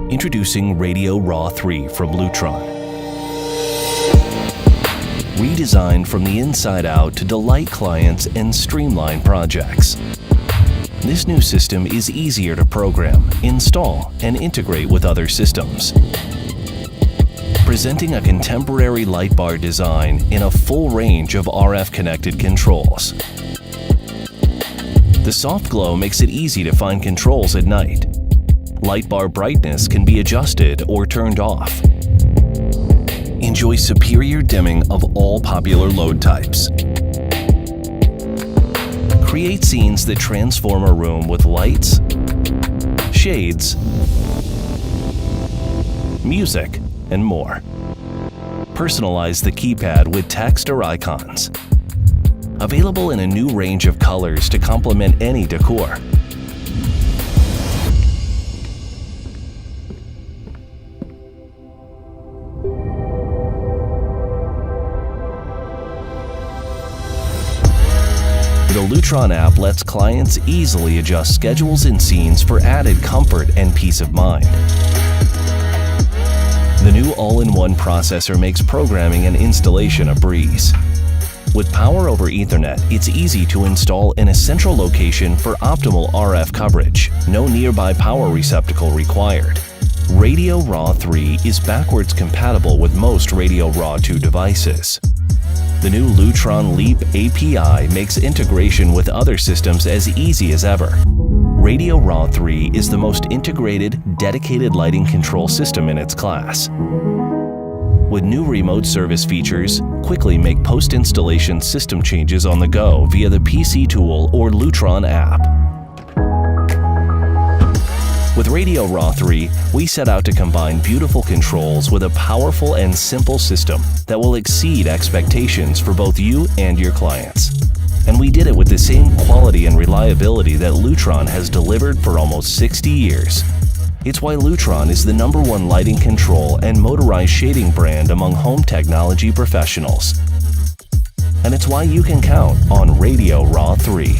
Introducing RadioRA 3 from Lutron. Redesigned from the inside out to delight clients and streamline projects. This new system is easier to program, install, and integrate with other systems. Presenting a contemporary light bar design in a full range of RF-connected controls. The soft glow makes it easy to find controls at night. Light bar brightness can be adjusted or turned off. Enjoy superior dimming of all popular load types. Create scenes that transform a room with lights, shades, music, and more. Personalize the keypad with text or icons. Available in a new range of colors to complement any decor. The Lutron app lets clients easily adjust schedules and scenes for added comfort and peace of mind. The new all-in-one processor makes programming and installation a breeze. With power over Ethernet, it's easy to install in a central location for optimal RF coverage. No nearby power receptacle required. RadioRA 3 is backwards compatible with most RadioRA 2 devices. The new Lutron Leap API makes integration with other systems as easy as ever. RadioRA 3 is the most integrated, dedicated lighting control system in its class. With new remote service features, quickly make post-installation system changes on the go via the PC tool or Lutron app. With RadioRA 3, we set out to combine beautiful controls with a powerful and simple system that will exceed expectations for both you and your clients. And we did it with the same quality and reliability that Lutron has delivered for almost 60 years. It's why Lutron is the #1 lighting control and motorized shading brand among home technology professionals. And it's why you can count on RadioRA 3.